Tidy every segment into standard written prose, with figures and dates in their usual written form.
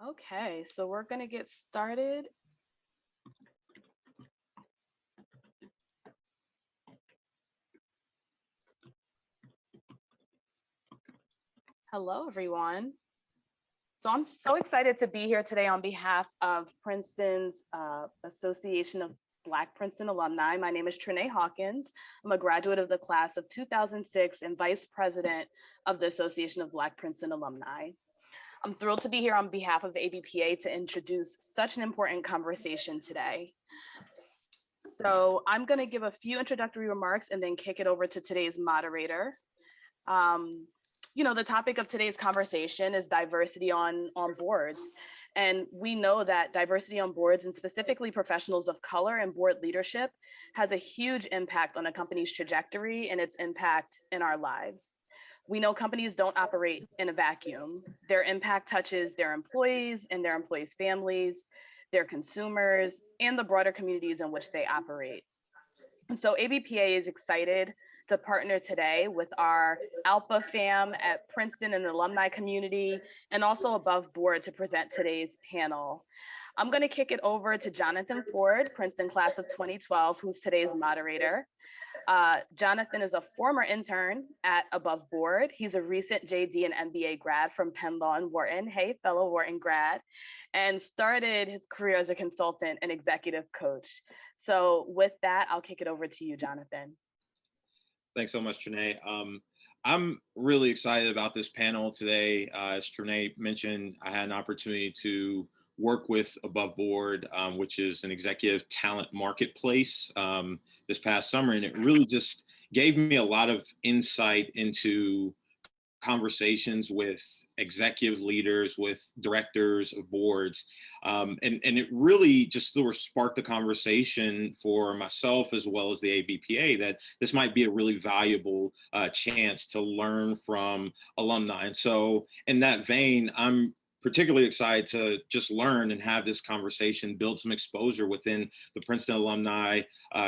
Okay, so we're going to get started. Hello, everyone. So I'm so excited to be here today on behalf of Princeton's Association of Black Princeton Alumni. My name is Trinae Hawkins. I'm a graduate of the class of 2006 and vice president of the Association of Black Princeton Alumni. I'm thrilled to be here on behalf of ABPA to introduce such an important conversation today. So I'm going to give a few introductory remarks and then kick it over to today's moderator. Um, the topic of today's conversation is diversity on boards. And we know that diversity on boards, and specifically professionals of color and board leadership, has a huge impact on a company's trajectory and its impact in our lives. We know companies don't operate in a vacuum. Their impact touches their employees and their employees' families, their consumers, and the broader communities in which they operate. And so ABPA is excited to partner today with our ALPA fam at Princeton and the alumni community, and also AboveBoard to present today's panel. I'm going to kick it over to Jonathan Ford, Princeton class of 2012, who's today's moderator. Jonathan is a former intern at AboveBoard. He's a recent JD and MBA grad from Penn Law and Wharton. Hey, fellow Wharton grad, and started his career as a consultant and executive coach. So with that, I'll kick it over to you, Jonathan. Thanks so much, Trinae. I'm really excited about this panel today. As Trinae mentioned, I had an opportunity to work with AboveBoard, which is an executive talent marketplace this past summer. And it really just gave me a lot of insight into conversations with executive leaders, with directors of boards. And it really just sort of sparked the conversation for myself as well as the ABPA that this might be a really valuable chance to learn from alumni. And so in that vein, I'm particularly excited to just learn and have this conversation, build some exposure within the Princeton alumni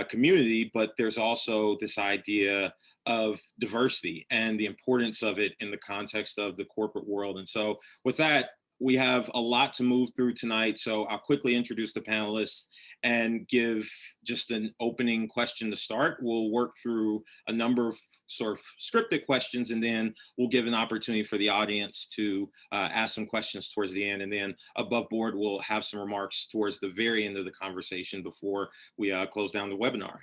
community. But there's also this idea of diversity and the importance of it in the context of the corporate world. And so with that, we have a lot to move through tonight. So I'll quickly introduce the panelists and give just an opening question to start. We'll work through a number of sort of scripted questions, and then we'll give an opportunity for the audience to ask some questions towards the end. And then AboveBoard will have some remarks towards the very end of the conversation before we close down the webinar.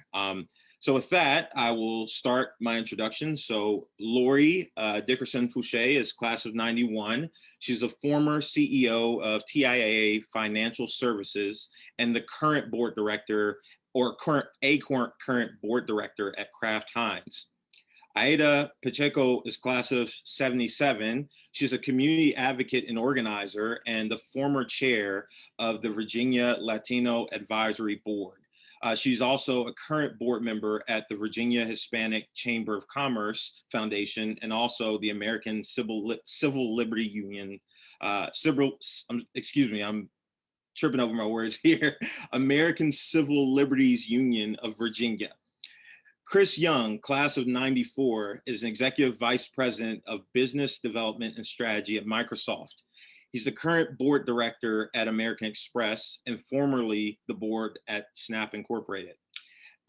So with that, I will start my introduction. So Lori Dickerson Fouché is class of 91. She's a former CEO of TIAA Financial Services and the current board director, or current board director at Kraft Heinz. Aida Pacheco is class of 77. She's a community advocate and organizer and the former chair of the Virginia Latino Advisory Board. She's also a current board member at the Virginia Hispanic Chamber of Commerce Foundation and also the American Civil Liberty Union. Excuse me, I'm tripping over my words here. American Civil Liberties Union of Virginia. Chris Young, class of 94, is an executive vice president of business development and strategy at Microsoft. He's the current board director at American Express and formerly the board at Snap Incorporated.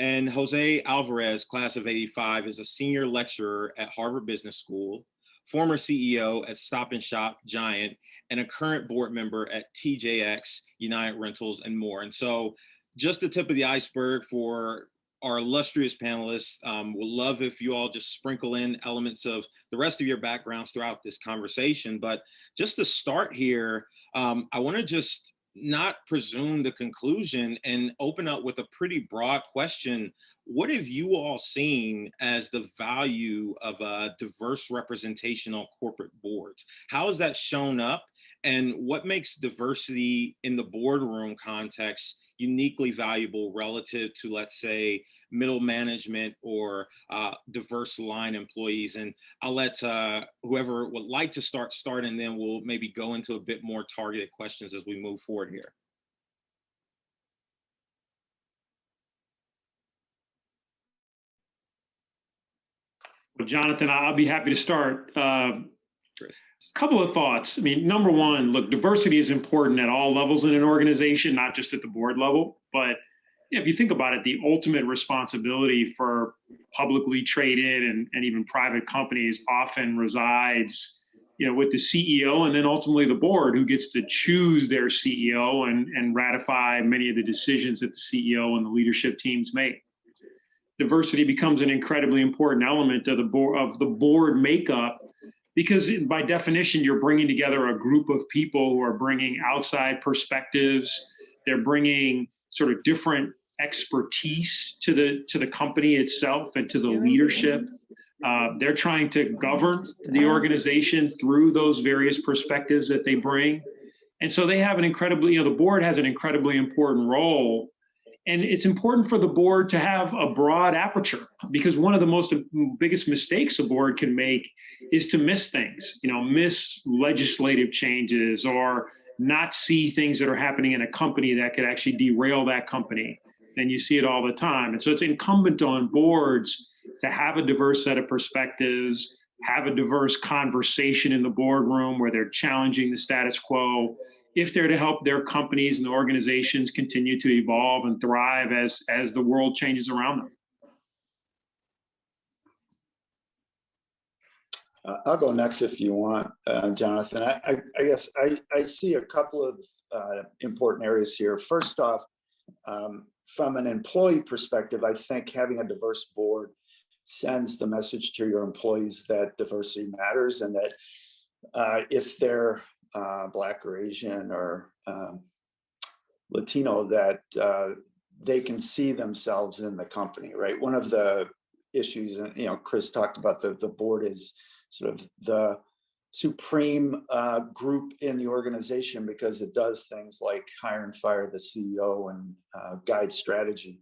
And Jose Alvarez, class of 85, is a senior lecturer at Harvard Business School, former CEO at Stop and Shop Giant, and a current board member at TJX, United Rentals, and more. And so just the tip of the iceberg for our illustrious panelists. Would love if you all just sprinkle in elements of the rest of your backgrounds throughout this conversation. But just to start here, I want to just not presume the conclusion and open up with a pretty broad question. What have you all seen as the value of a diverse representation on corporate boards? How has that shown up? And what makes diversity in the boardroom context uniquely valuable relative to, let's say, middle management or diverse line employees? And I'll let whoever would like to start, and then we'll maybe go into a bit more targeted questions as we move forward here. Well, Jonathan, I'll be happy to start. Chris? Couple of thoughts. I mean, number one, look, diversity is important at all levels in an organization, not just at the board level. But if you think about it, the ultimate responsibility for publicly traded and even private companies often resides, with the CEO and then ultimately the board, who gets to choose their CEO and ratify many of the decisions that the CEO and the leadership teams make. Diversity becomes an incredibly important element of the board makeup, because by definition, you're bringing together a group of people who are bringing outside perspectives. They're bringing sort of different expertise to the company itself and to the leadership. They're trying to govern the organization through those various perspectives that they bring. And so they have an incredibly, the board has an incredibly important role. And it's important for the board to have a broad aperture, because one of the biggest mistakes a board can make is to miss things, miss legislative changes or not see things that are happening in a company that could actually derail that company. And you see it all the time. And so it's incumbent on boards to have a diverse set of perspectives, have a diverse conversation in the boardroom where they're challenging the status quo, if they're to help their companies and the organizations continue to evolve and thrive as the world changes around them. I'll go next if you want, Jonathan. I guess I see a couple of important areas here. First off, from an employee perspective, I think having a diverse board sends the message to your employees that diversity matters, and that if they're Black or Asian or Latino, that they can see themselves in the company, right? One of the issues, and Chris talked about, the board is sort of the supreme group in the organization because it does things like hire and fire the CEO and guide strategy.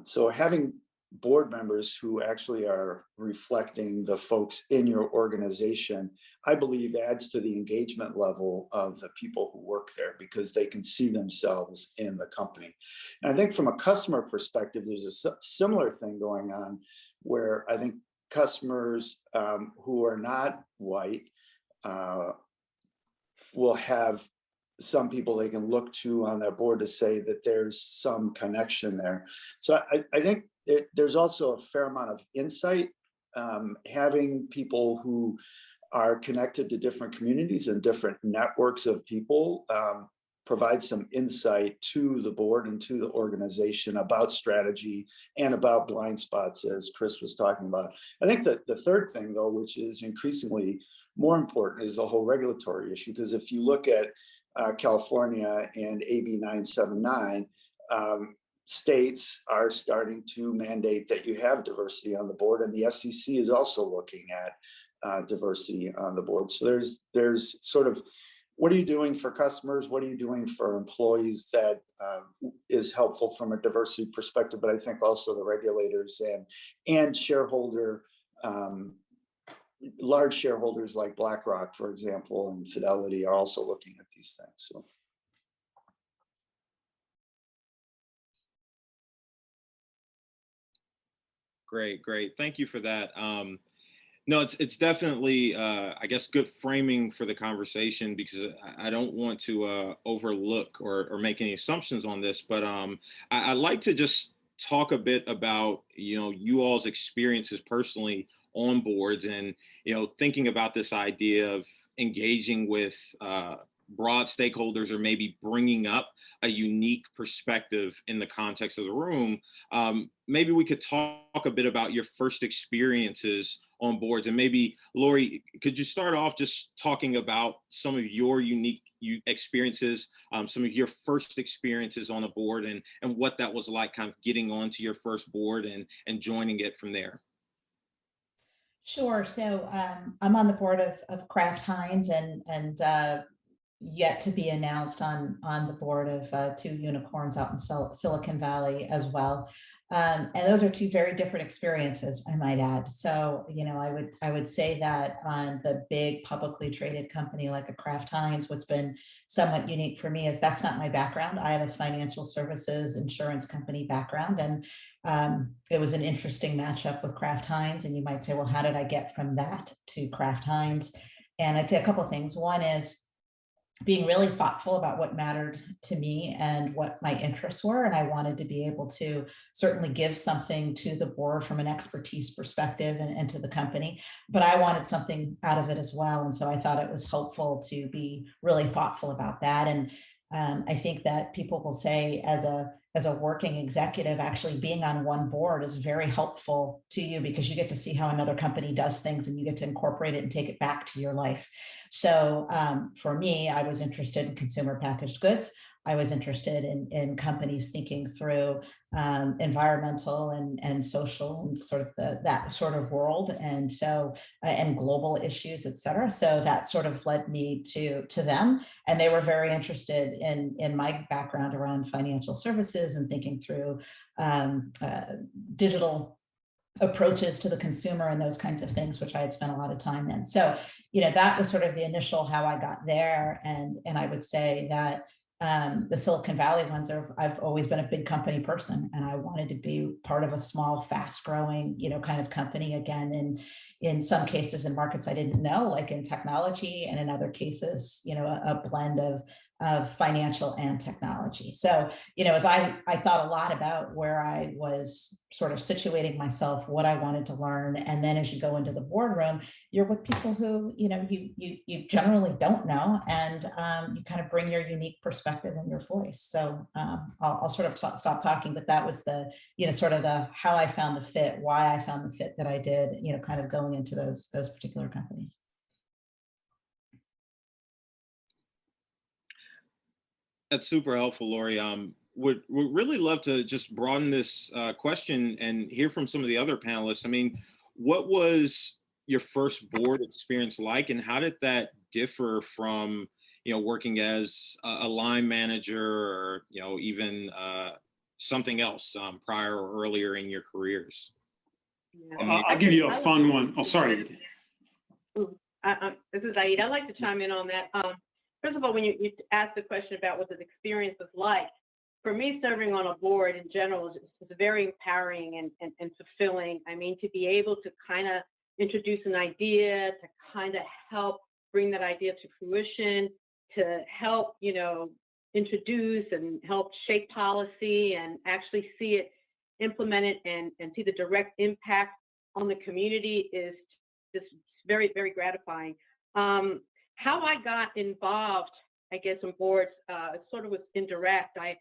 So having board members who actually are reflecting the folks in your organization, I believe adds to the engagement level of the people who work there, because they can see themselves in the company. And I think from a customer perspective, there's a similar thing going on where I think customers who are not white will have some people they can look to on their board to say that there's some connection there. So I think there's also a fair amount of insight. Having people who are connected to different communities and different networks of people provide some insight to the board and to the organization about strategy and about blind spots, as Chris was talking about. I think that the third thing, though, which is increasingly more important, is the whole regulatory issue. Because if you look at California and AB 979, states are starting to mandate that you have diversity on the board, and the SEC is also looking at diversity on the board. So there's sort of, what are you doing for customers? What are you doing for employees that is helpful from a diversity perspective? But I think also the regulators and shareholder, large shareholders like BlackRock, for example, and Fidelity are also looking at these things. So. Great. Thank you for that. No, it's definitely, I guess, good framing for the conversation, because I don't want to overlook or make any assumptions on this, but I'd like to just talk a bit about, you all's experiences personally on boards, and, thinking about this idea of engaging with broad stakeholders, or maybe bringing up a unique perspective in the context of the room. Maybe we could talk a bit about your first experiences on boards, and maybe Lori, could you start off just talking about some of your unique experiences, some of your first experiences on a board, and what that was like, kind of getting onto your first board and joining it from there. Sure. So I'm on the board of Kraft Heinz, and yet to be announced on the board of two unicorns out in Silicon Valley as well. And those are two very different experiences, I might add. So, I would say that on the big publicly traded company like a Kraft Heinz, what's been somewhat unique for me is that's not my background. I have a financial services insurance company background, and it was an interesting matchup with Kraft Heinz. And you might say, well, how did I get from that to Kraft Heinz? And I'd say a couple of things. One is being really thoughtful about what mattered to me and what my interests were. And I wanted to be able to certainly give something to the board from an expertise perspective and to the company, but I wanted something out of it as well. And so I thought it was helpful to be really thoughtful about that. And I think that people will say as a working executive, actually being on one board is very helpful to you because you get to see how another company does things and you get to incorporate it and take it back to your life. So for me, I was interested in consumer packaged goods. I was interested in companies thinking through environmental and social and sort of that sort of world, and so and global issues, et cetera. So that sort of led me to them, and they were very interested in my background around financial services and thinking through digital approaches to the consumer and those kinds of things, which I had spent a lot of time in. So, that was sort of the initial how I got there. And I would say that the Silicon Valley ones I've always been a big company person, and I wanted to be part of a small, fast growing, kind of company again. In some cases in markets I didn't know, like in technology, and in other cases, a blend of financial and technology. So, as I thought a lot about where I was sort of situating myself, what I wanted to learn. And then as you go into the boardroom, you're with people who, you generally don't know. And you kind of bring your unique perspective and your voice. So I'll sort of stop talking, but that was the, sort of the, how I found the fit, why I found the fit that I did, kind of going into those particular companies. That's super helpful, Lori. Would really love to just broaden this question and hear from some of the other panelists. I mean, what was your first board experience like, and how did that differ from, working as a line manager or, even something else prior or earlier in your careers? Yeah. I'll give you a fun one. Oh, sorry. This is Aida. I'd like to chime in on that. First of all, when you asked the question about what the experience was like, for me, serving on a board in general is very empowering and fulfilling. I mean, to be able to kind of introduce an idea, to kind of help bring that idea to fruition, to help, introduce and help shape policy and actually see it implemented and see the direct impact on the community is just very, very gratifying. How I got involved, I guess, on boards, sort of was indirect. I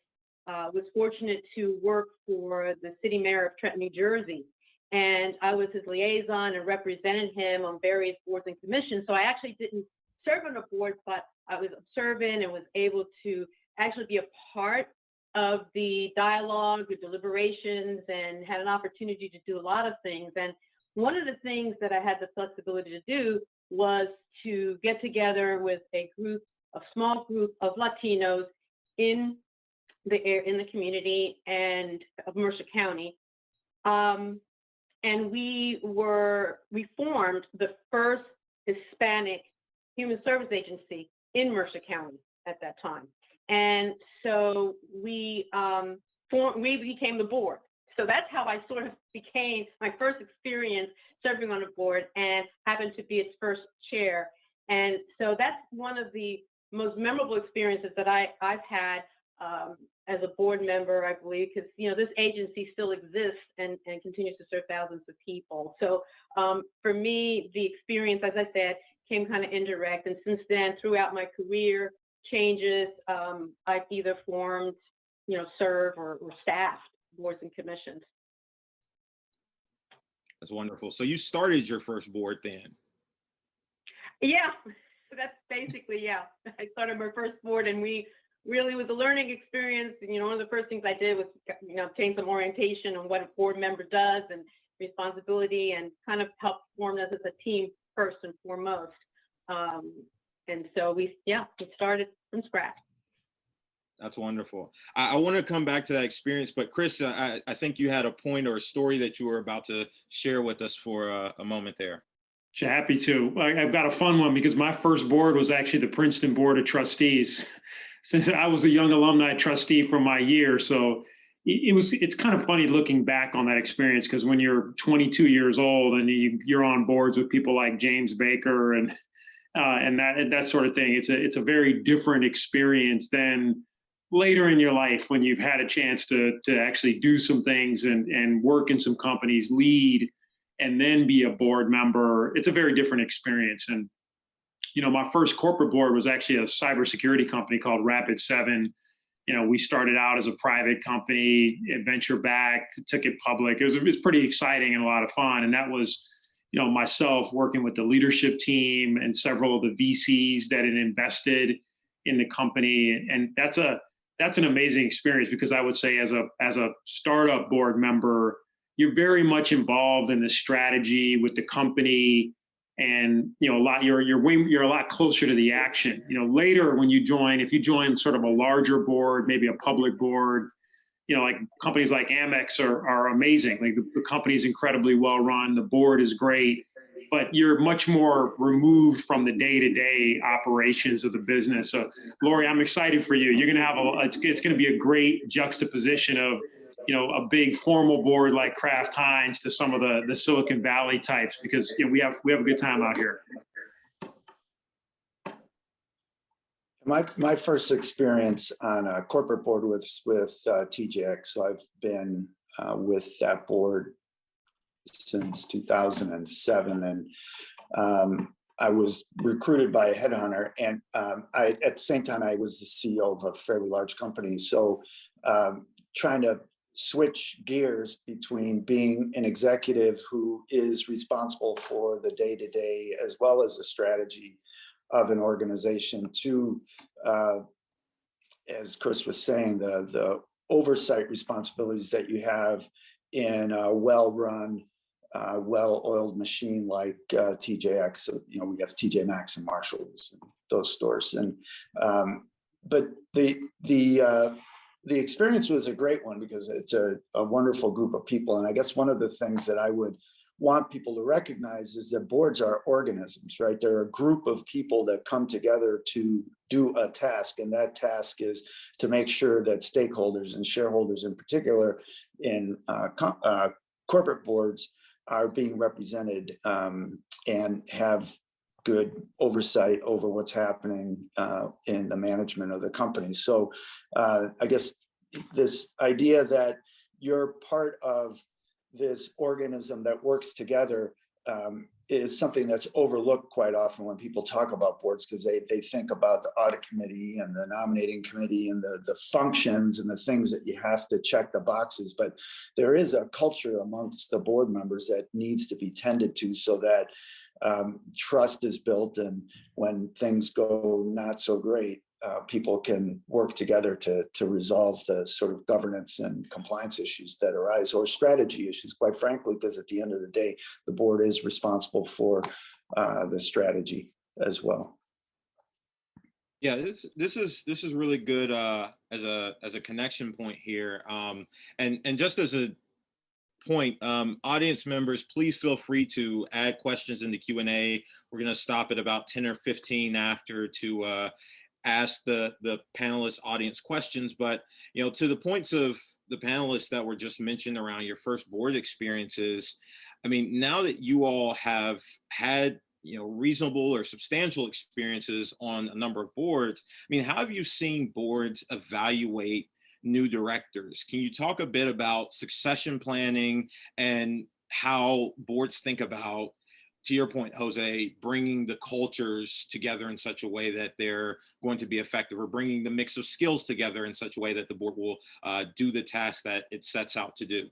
was fortunate to work for the city mayor of Trenton, New Jersey, and I was his liaison and represented him on various boards and commissions. So I actually didn't serve on a board, but I was observant and was able to actually be a part of the dialogue, the deliberations, and had an opportunity to do a lot of things. And one of the things that I had the flexibility to do was to get together with a small group of Latinos in the community and of Mercer County, and we formed the first Hispanic Human Service Agency in Mercer County at that time, and so we became the board. So that's how I sort of became my first experience serving on a board and happened to be its first chair. And so that's one of the most memorable experiences that I've had as a board member, I believe, because, this agency still exists and continues to serve thousands of people. So for me, the experience, as I said, came kind of indirect. And since then, throughout my career changes, I've either formed, served or staffed boards and commissions. That's wonderful. So you started your first board then? Yeah, that's basically, yeah. I started my first board, and we really was a learning experience. One of the first things I did was, obtain some orientation on what a board member does and responsibility, and kind of help form us as a team first and foremost. And so we started from scratch. That's wonderful. I want to come back to that experience, but Chris, I think you had a point or a story that you were about to share with us for a moment there. Sure, happy to. I've got a fun one because my first board was actually the Princeton Board of Trustees, since I was the young alumni trustee for my year. So it's kind of funny looking back on that experience, because when you're 22 years old and you're on boards with people like James Baker and and that sort of thing. It's a very different experience than later in your life when you've had a chance to actually do some things and work in some companies, lead, and then be a board member. It's a very different experience. And my first corporate board was actually a cybersecurity company called Rapid7. We started out as a private company, venture backed, took it public. It was pretty exciting and a lot of fun. And that was, myself working with the leadership team and several of the VCs that had invested in the company. And that's an amazing experience, because I would say as a startup board member, you're very much involved in the strategy with the company. And you're a lot closer to the action. Later when if you join sort of a larger board, maybe a public board, like companies like Amex are amazing. Like the company's incredibly well run, the board is great, but you're much more removed from the day-to-day operations of the business. So, Lori, I'm excited for you. You're gonna have it's gonna be a great juxtaposition of a big formal board like Kraft Heinz to some of the Silicon Valley types, because we have a good time out here. My first experience on a corporate board was with TJX. So I've been with that board since 2007, and I was recruited by a headhunter, and at the same time I was the CEO of a fairly large company. So trying to switch gears between being an executive who is responsible for the day-to-day as well as the strategy of an organization to, as Chris was saying, the oversight responsibilities that you have in a well-run, well-oiled machine like TJX. So, we have TJ Maxx and Marshalls and those stores. And but the experience was a great one, because it's a wonderful group of people. And I guess one of the things that I would want people to recognize is that boards are organisms, right? They're a group of people that come together to do a task. And that task is to make sure that stakeholders and shareholders in particular in corporate boards are being represented and have good oversight over what's happening in the management of the company. So I guess this idea that you're part of this organism that works together is something that's overlooked quite often when people talk about boards, because they think about the audit committee and the nominating committee and the functions and the things that you have to check the boxes. But there is a culture amongst the board members that needs to be tended to, so that trust is built, and when things go not so great, people can work together to resolve the sort of governance and compliance issues that arise, or strategy issues, quite frankly, because at the end of the day, the board is responsible for the strategy as well. Yeah, this is really good as a connection point here, and just as a point, audience members, please feel free to add questions in the Q&A. We're going to stop at about 10 or 15 after to ask the panelists audience questions. But to the points of the panelists that were just mentioned around your first board experiences, I mean, now that you all have had reasonable or substantial experiences on a number of boards, I mean, how have you seen boards evaluate new directors? Can you talk a bit about succession planning and how boards think about, to your point, Jose, bringing the cultures together in such a way that they're going to be effective, or bringing the mix of skills together in such a way that the board will do the task that it sets out to do?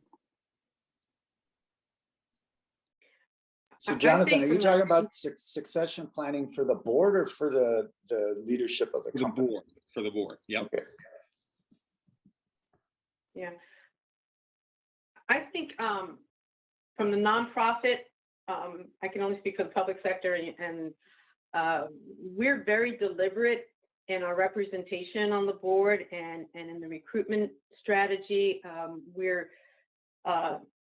So Jonathan, are you talking about succession planning for the board or for the leadership of the company? For the board, yep. Okay. Yeah, I think from the nonprofit, I can only speak for the public sector, and we're very deliberate in our representation on the board and in the recruitment strategy. We're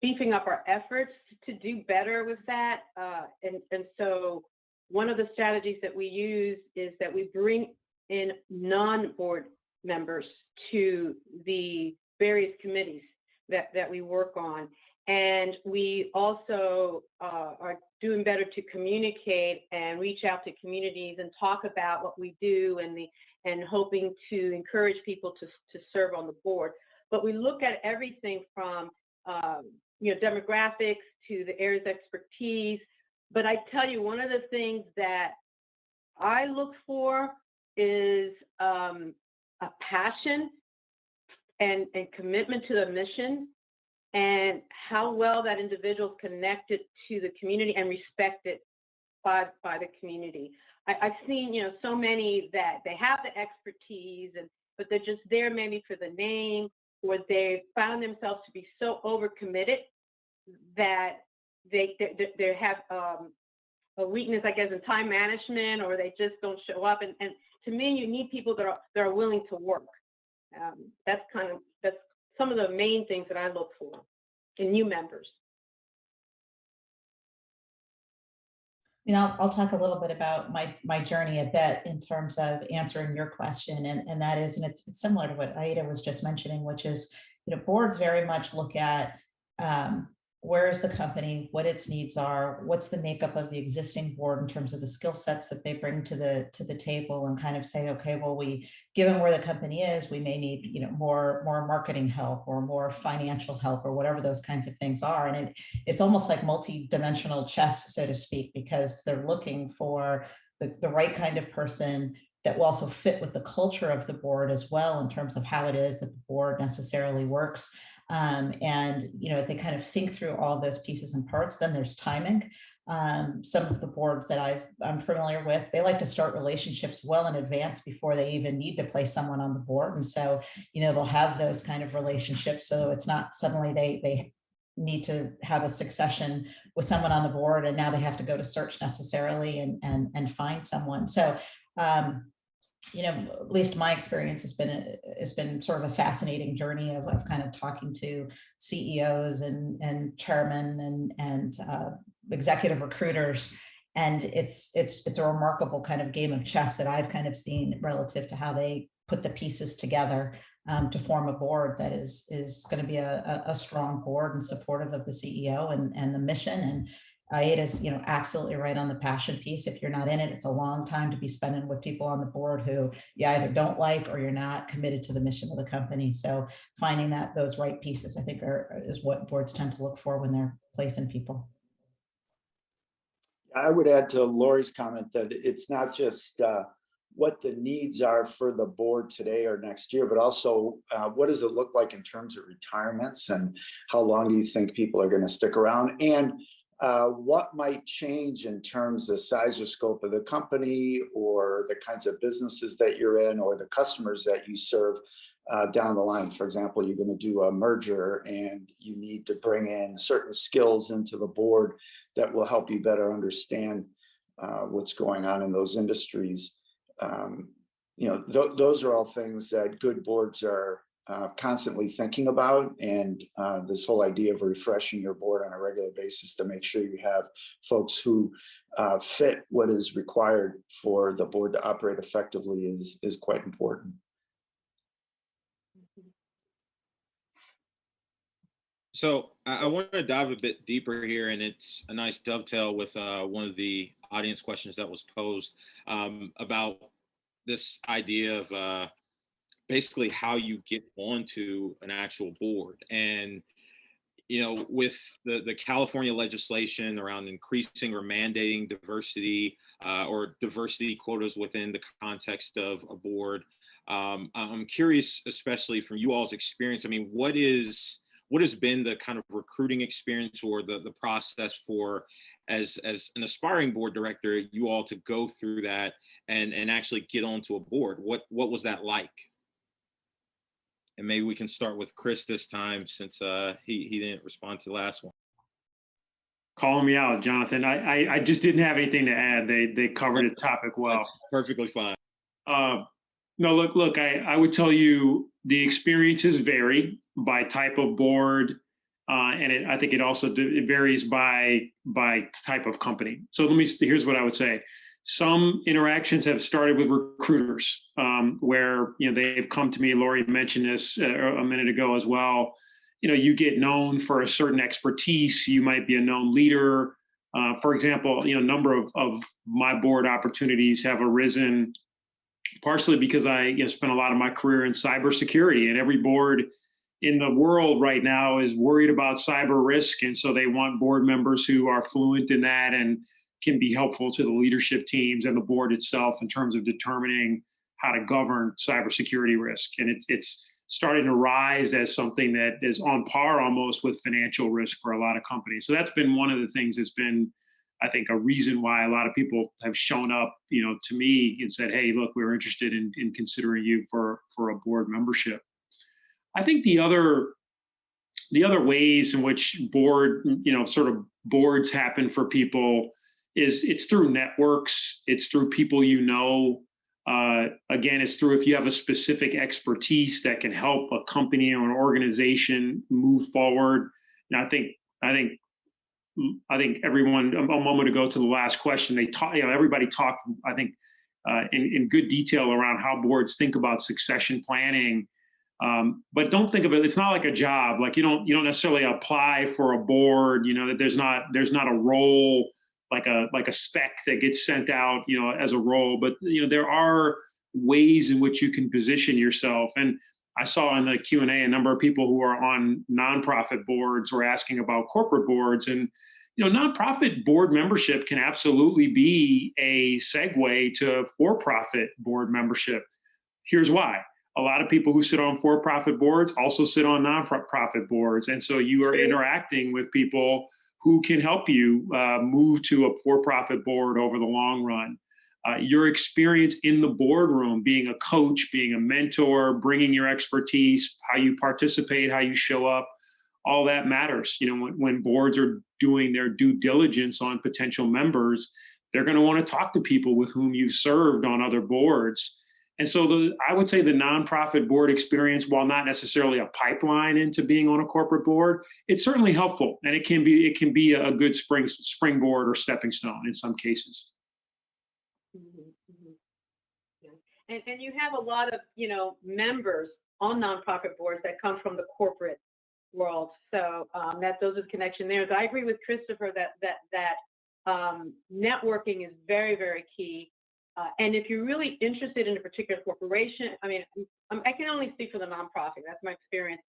beefing up our efforts to do better with that. And so one of the strategies that we use is that we bring in non-board members to the various committees that we work on. And we also are doing better to communicate and reach out to communities and talk about what we do, and hoping to encourage people to serve on the board. But we look at everything from demographics to the areas of expertise. But I tell you, one of the things that I look for is a passion and commitment to the mission, and how well that individual is connected to the community and respected by the community. I've seen, so many that they have the expertise, but they're just there maybe for the name, or they found themselves to be so overcommitted that they have a weakness, I guess, in time management, or they just don't show up. And to me, you need people that are willing to work. That's some of the main things that I look for in new members. I'll talk a little bit about my journey a bit in terms of answering your question, and that is, and it's similar to what Aida was just mentioning, which is, boards very much look at where is the company, what its needs are, what's the makeup of the existing board in terms of the skill sets that they bring to the table, and kind of say, okay, well, given where the company is, we may need more marketing help or more financial help or whatever those kinds of things are. And it's almost like multi-dimensional chess, so to speak, because they're looking for the right kind of person that will also fit with the culture of the board as well, in terms of how it is that the board necessarily works. And as they kind of think through all those pieces and parts, then there's timing. Some of the boards that I'm familiar with, they like to start relationships well in advance before they even need to place someone on the board. And so, they'll have those kind of relationships. So it's not suddenly they need to have a succession with someone on the board, and now they have to go to search necessarily and find someone. So, at least my experience has been sort of a fascinating journey of kind of talking to CEOs and chairmen and executive recruiters. And it's a remarkable kind of game of chess that I've kind of seen relative to how they put the pieces together to form a board that is going to be a strong board and supportive of the CEO and the mission. And Aida's, absolutely right on the passion piece. If you're not in it, it's a long time to be spending with people on the board who you either don't like or you're not committed to the mission of the company. So finding those right pieces, I think, is what boards tend to look for when they're placing people. I would add to Lori's comment that it's not just what the needs are for the board today or next year, but also what does it look like in terms of retirements, and how long do you think people are going to stick around, and what might change in terms of size or scope of the company, or the kinds of businesses that you're in, or the customers that you serve down the line. For example, you're going to do a merger and you need to bring in certain skills into the board that will help you better understand what's going on in those industries. Those are all things that good boards are constantly thinking about, and this whole idea of refreshing your board on a regular basis to make sure you have folks who fit what is required for the board to operate effectively is quite important. So I want to dive a bit deeper here, and it's a nice dovetail with one of the audience questions that was posed about this idea of basically how you get onto an actual board. And with the California legislation around increasing or mandating diversity or diversity quotas within the context of a board, I'm curious, especially from you all's experience. I mean, what has been the kind of recruiting experience or the process for, as an aspiring board director, you all to go through that and actually get onto a board? What was that like? And maybe we can start with Chris this time, since he didn't respond to the last one. Calling me out, Jonathan. I just didn't have anything to add. They covered the topic well. That's perfectly fine. No, look. I would tell you the experiences vary by type of board, and I think it also varies by type of company. So here's what I would say. Some interactions have started with recruiters, where they've come to me. Lori mentioned this a minute ago as well. you get known for a certain expertise. You might be a known leader. For example, a number of my board opportunities have arisen partially because I spent a lot of my career in cybersecurity, and every board in the world right now is worried about cyber risk. And so they want board members who are fluent in that and can be helpful to the leadership teams and the board itself in terms of determining how to govern cybersecurity risk. And it's starting to rise as something that is on par almost with financial risk for a lot of companies. So that's been one of the things that's been, I think, a reason why a lot of people have shown up, to me and said, hey, look, we're interested in considering you for a board membership. I think the other ways in which sort of boards happen for people is it's through networks, it's through people again, it's through if you have a specific expertise that can help a company or an organization move forward. And I think everyone, a moment ago to the last question, everybody talked, I think, in good detail around how boards think about succession planning. But don't think of it, it's not like a job. Like you don't necessarily apply for a board, that there's not a role like a spec that gets sent out, as a role, but there are ways in which you can position yourself. And I saw in the Q&A a number of people who are on nonprofit boards were asking about corporate boards, and nonprofit board membership can absolutely be a segue to for-profit board membership. Here's why. A lot of people who sit on for-profit boards also sit on nonprofit boards. And so you are interacting with people who can help you move to a for-profit board over the long run. Your experience in the boardroom, being a coach, being a mentor, bringing your expertise, how you participate, how you show up, all that matters. When boards are doing their due diligence on potential members, they're going to want to talk to people with whom you've served on other boards. And so I would say the nonprofit board experience, while not necessarily a pipeline into being on a corporate board, it's certainly helpful, and it can be a good springboard or stepping stone in some cases. Mm-hmm, mm-hmm. Yeah. And you have a lot of members on nonprofit boards that come from the corporate world, so those are the connection there. So I agree with Christopher that networking is very, very key. And if you're really interested in a particular corporation, I can only speak for the nonprofit. That's my experience.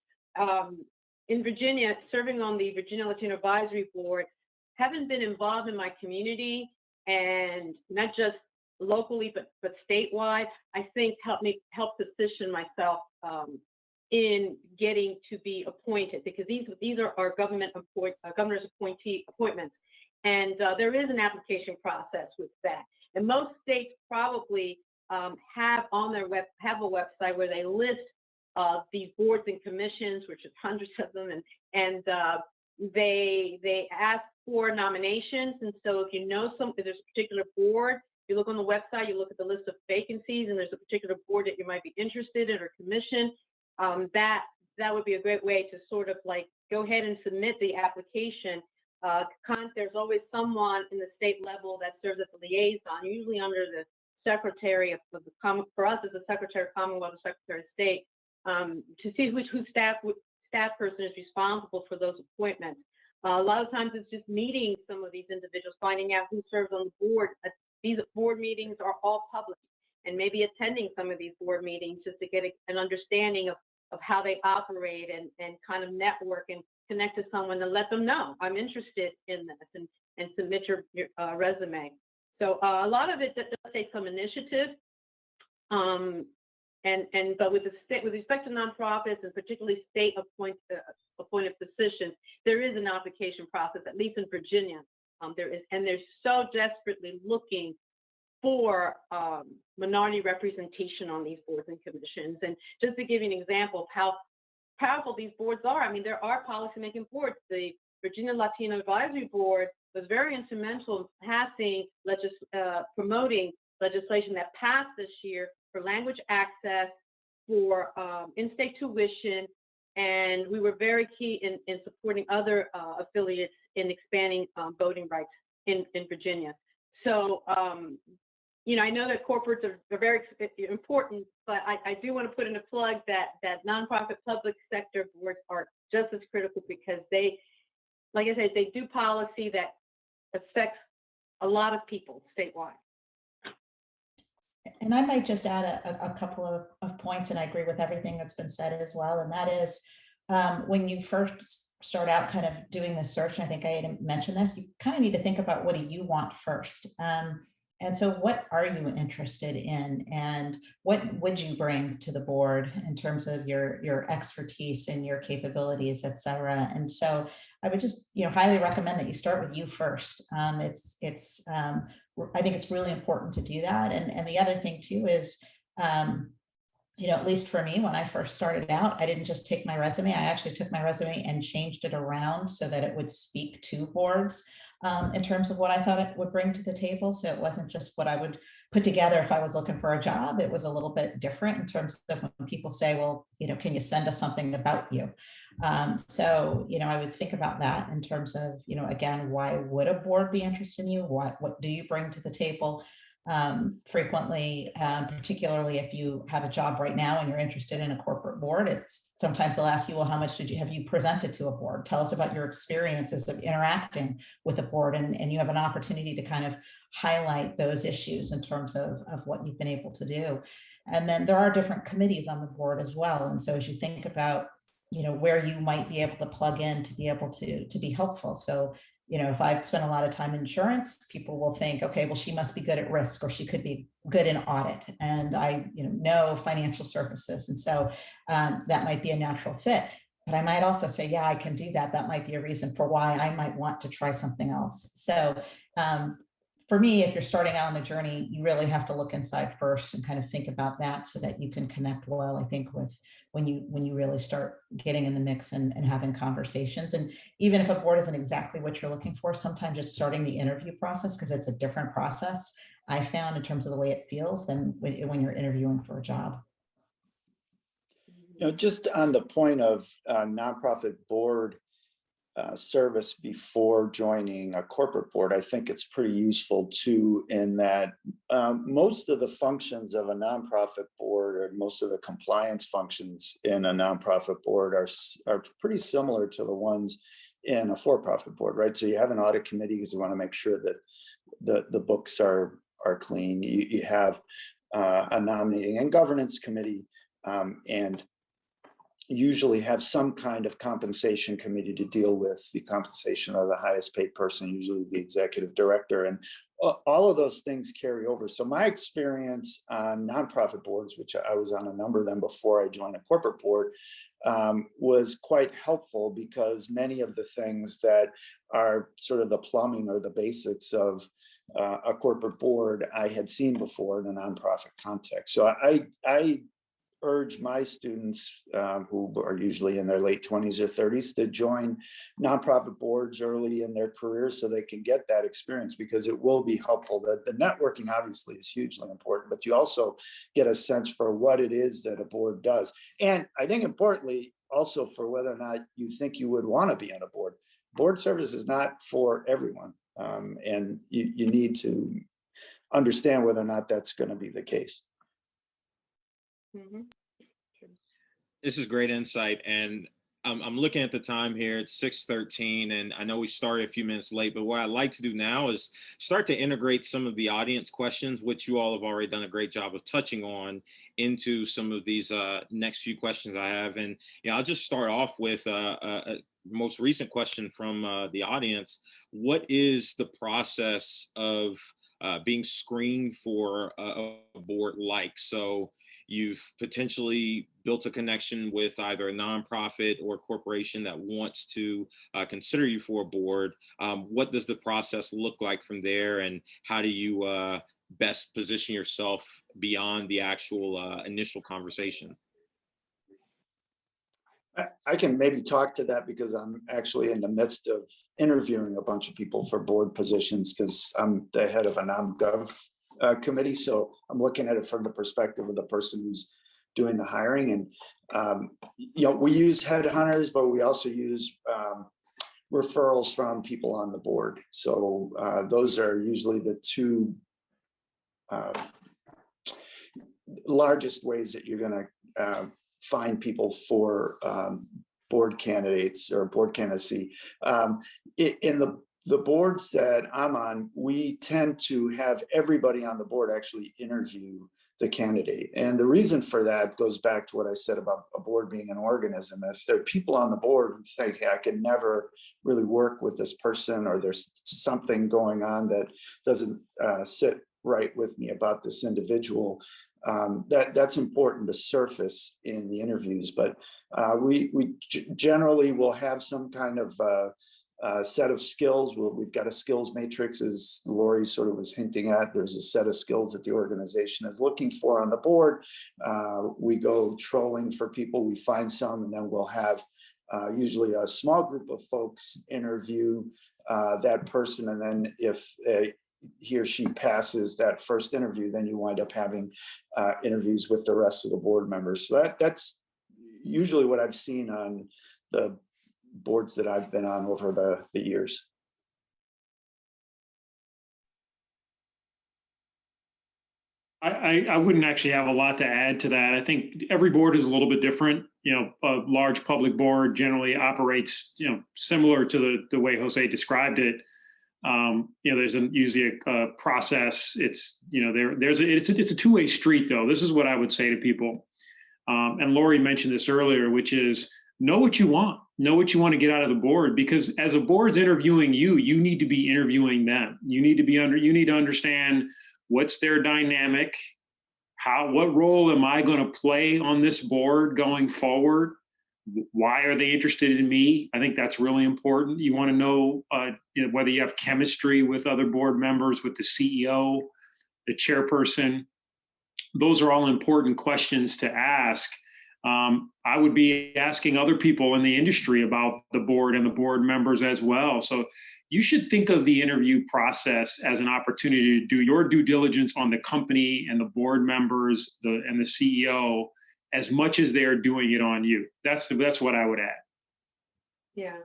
In Virginia, serving on the Virginia Latino Advisory Board, having been involved in my community and not just locally but statewide, I think helped position myself in getting to be appointed, because these are our governor's appointee appointments, and there is an application process with that. And most states probably have on their have a website where they list these boards and commissions, which is hundreds of them, and they ask for nominations. And so if if there's a particular board, you look on the website, you look at the list of vacancies, and there's a particular board that you might be interested in or commission, that would be a great way to sort of like go ahead and submit the application. There's always someone in the state level that serves as a liaison, usually under the Secretary of the for us, it's the Secretary of Commonwealth or Secretary of State, to see who staff person is responsible for those appointments. A lot of times it's just meeting some of these individuals, finding out who serves on the board. These board meetings are all public, and maybe attending some of these board meetings just to get an understanding of how they operate and kind of network and connect to someone to let them know I'm interested in this, and submit your resume. So a lot of it does take some initiative, but with respect to nonprofits and particularly state appointed positions, there is an application process, at least in Virginia. There is, and they're so desperately looking for minority representation on these boards and commissions. And just to give you an example of how powerful these boards are, I mean, there are policymaking boards. The Virginia Latino Advisory Board was very instrumental in passing, promoting legislation that passed this year for language access, for in-state tuition, and we were very key in supporting other affiliates in expanding voting rights in Virginia. So, I know that corporates are very important, but I do want to put in a plug that nonprofit public sector boards are just as critical because they, like I said, they do policy that affects a lot of people statewide. And I might just add a couple of points, and I agree with everything that's been said as well. And that is, when you first start out kind of doing the search, and I think I had mentioned this, you kind of need to think about what do you want first. And so what are you interested in, and what would you bring to the board in terms of your expertise and your capabilities, et cetera. And so I would just, highly recommend that you start with you first. I think it's really important to do that. And the other thing too is, at least for me, when I first started out, I didn't just take my resume. I actually took my resume and changed it around so that it would speak to boards in terms of what I thought it would bring to the table. So it wasn't just what I would put together if I was looking for a job. It was a little bit different in terms of when people say, well, can you send us something about you? So, I would think about that in terms of, again, why would a board be interested in you? What do you bring to the table? Frequently, particularly if you have a job right now and you're interested in a corporate board, it's sometimes they'll ask you, well, how much have you presented to a board? Tell us about your experiences of interacting with a board, and you have an opportunity to kind of highlight those issues in terms of what you've been able to do. And then there are different committees on the board as well. And so as you think about, where you might be able to plug in to be able to be helpful. So, if I've spent a lot of time in insurance, people will think, okay, well, she must be good at risk, or she could be good in audit. And I, know financial services. And so that might be a natural fit. But I might also say, yeah, I can do that. That might be a reason for why I might want to try something else. So for me, if you're starting out on the journey, you really have to look inside first and kind of think about that so that you can connect well, I think, with when you really start getting in the mix and having conversations. And even if a board isn't exactly what you're looking for, sometimes just starting the interview process, because it's a different process, I found, in terms of the way it feels than when you're interviewing for a job. Just on the point of nonprofit board service before joining a corporate board, I think it's pretty useful too, in that most of the functions of a nonprofit board, or most of the compliance functions in a nonprofit board, are pretty similar to the ones in a for-profit board, right? So you have an audit committee because you want to make sure that the books are clean. You have a nominating and governance committee, and usually have some kind of compensation committee to deal with the compensation of the highest paid person, usually the executive director. And all of those things carry over. So my experience on nonprofit boards, which I was on a number of them before I joined a corporate board, was quite helpful, because many of the things that are sort of the plumbing or the basics of a corporate board I had seen before in a nonprofit context. So I urge my students who are usually in their late 20s or 30s to join nonprofit boards early in their careers so they can get that experience, because it will be helpful. The networking obviously is hugely important, but you also get a sense for what it is that a board does. And I think importantly, also for whether or not you think you would want to be on a board. Board service is not for everyone. And you need to understand whether or not that's going to be the case. Mm-hmm. This is great insight, and I'm looking at the time here. It's 6:13, and I know we started a few minutes late, but what I'd like to do now is start to integrate some of the audience questions, which you all have already done a great job of touching on, into some of these next few questions I have. And I'll just start off with a most recent question from the audience. What is the process of being screened for a board like? So you've potentially built a connection with either a nonprofit or corporation that wants to consider you for a board. What does the process look like from there, and how do you best position yourself beyond the actual initial conversation? I can maybe talk to that, because I'm actually in the midst of interviewing a bunch of people for board positions, because I'm the head of a non-gov committee. So I'm looking at it from the perspective of the person who's doing the hiring. And, we use headhunters, but we also use referrals from people on the board. So those are usually the two largest ways that you're going to find people for board candidates or board candidacy. In the boards that I'm on, we tend to have everybody on the board actually interview the candidate. And the reason for that goes back to what I said about a board being an organism. If there are people on the board who think, hey, I can never really work with this person, or there's something going on that doesn't sit right with me about this individual, that's important to surface in the interviews. But we generally will have some kind of set of skills. We've got a skills matrix, as Lori sort of was hinting at. There's a set of skills that the organization is looking for on the board. We go trolling for people, we find some, and then we'll have usually a small group of folks interview that person. And then if he or she passes that first interview, then you wind up having interviews with the rest of the board members. So that's usually what I've seen on the boards that I've been on over the years. I wouldn't actually have a lot to add to that. I think every board is a little bit different. You know, a large public board generally operates, you know, similar to the way Jose described it. You know, there's usually a process. It's, you know, it's a two-way street, though. This is what I would say to people. And Lori mentioned this earlier, which is know what you want. Know what you want to get out of the board, because as a board's interviewing you, you need to be interviewing them. You need to understand what's their dynamic, what role am I going to play on this board going forward? Why are they interested in me? I think that's really important. You want to know, you know, whether you have chemistry with other board members, with the CEO, the chairperson. Those are all important questions to ask. I would be asking other people in the industry about the board and the board members as well. So you should think of the interview process as an opportunity to do your due diligence on the company and the board members and the CEO as much as they are doing it on you. That's what I would add. Yeah,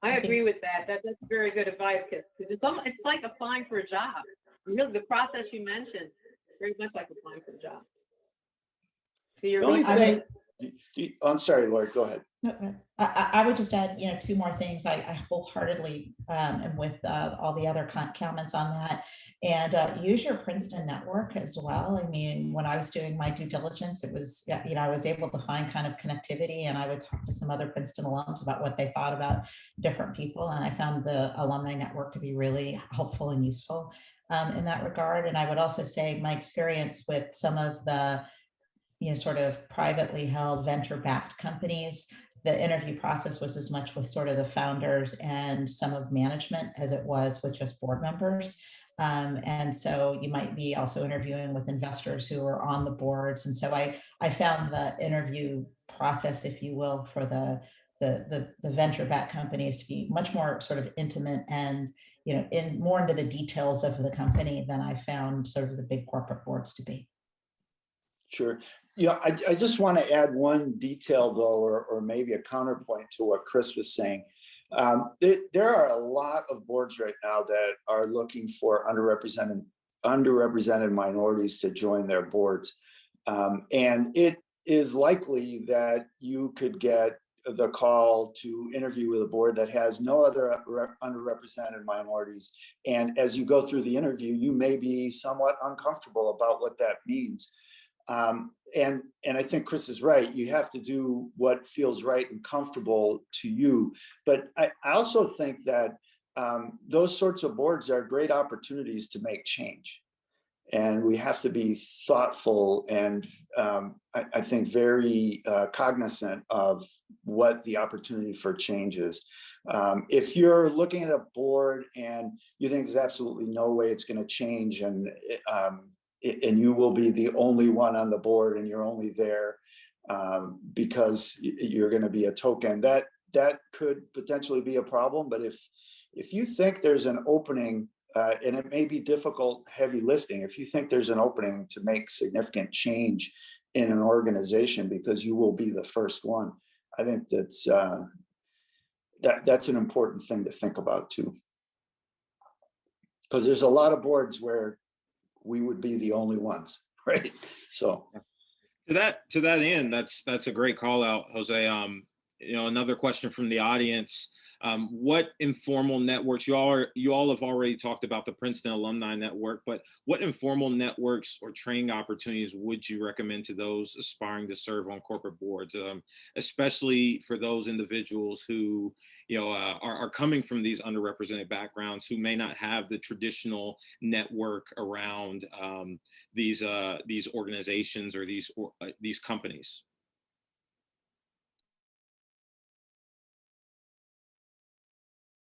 I agree with that. That's very good advice, because it's like applying for a job. Really, the process you mentioned, very much like applying for a job. So you're The only really thing, I'm sorry, Lori, go ahead. No. I would just add, you know, two more things. I wholeheartedly am with all the other comments on that. And use your Princeton network as well. I mean, when I was doing my due diligence, it was, you know, I was able to find kind of connectivity, and I would talk to some other Princeton alums about what they thought about different people. And I found the alumni network to be really helpful and useful in that regard. And I would also say my experience with some of the, you know, sort of privately held venture-backed companies, the interview process was as much with sort of the founders and some of management as it was with just board members. And so you might be also interviewing with investors who are on the boards. And so I found the interview process, if you will, for the venture-backed companies to be much more sort of intimate and, you know, more into the details of the company than I found sort of the big corporate boards to be. Sure. Yeah, I just want to add one detail, though, or maybe a counterpoint to what Chris was saying. There are a lot of boards right now that are looking for underrepresented minorities to join their boards. And it is likely that you could get the call to interview with a board that has no other underrepresented minorities. And as you go through the interview, you may be somewhat uncomfortable about what that means. And I think Chris is right. You have to do what feels right and comfortable to you. But I also think that those sorts of boards are great opportunities to make change. And we have to be thoughtful and I think very cognizant of what the opportunity for change is. If you're looking at a board and you think there's absolutely no way it's going to change, and you will be the only one on the board, and you're only there because you're going to be a token, that could potentially be a problem. But if you think there's an opening, and it may be difficult, heavy lifting, if you think there's an opening to make significant change in an organization because you will be the first one, I think that's an important thing to think about too. Because there's a lot of boards where we would be the only ones, right? So to that end, that's a great call out, Jose. another question from the audience. What informal networks, you all have already talked about the Princeton Alumni Network, but what informal networks or training opportunities would you recommend to those aspiring to serve on corporate boards, especially for those individuals who are coming from these underrepresented backgrounds, who may not have the traditional network around these organizations or these companies?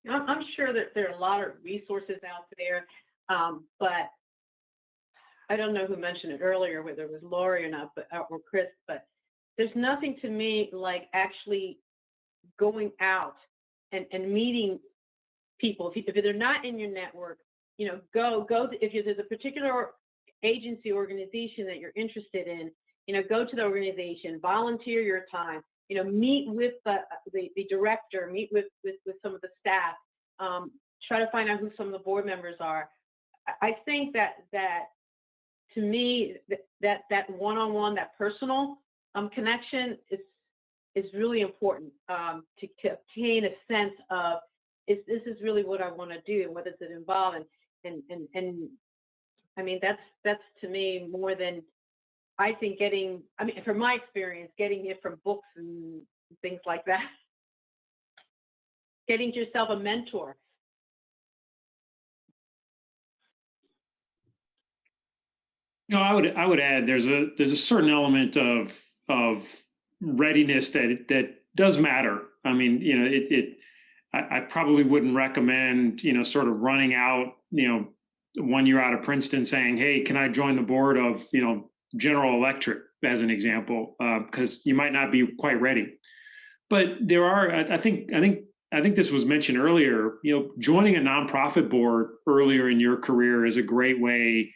I'm sure that there are a lot of resources out there, but I don't know who mentioned it earlier, whether it was Lori or not, or Chris, but there's nothing to me like actually going out and meeting people. If they're not in your network, go if there's a particular agency organization that you're interested in, go to the organization, volunteer your time, meet with the director, meet with some of the staff, try to find out who some of the board members are. I think that to me, that one-on-one, that personal connection is really important to obtain a sense of, this is really what I want to do, and what does it involve, and I mean, that's to me more than, I think, from my experience, getting it from books and things like that. Getting yourself a mentor. I would add there's a certain element of readiness that does matter. I mean, I probably wouldn't recommend sort of running out 1 year out of Princeton saying, hey, can I join the board of General Electric, as an example, because you might not be quite ready. But there are, I think this was mentioned earlier, joining a nonprofit board earlier in your career is a great way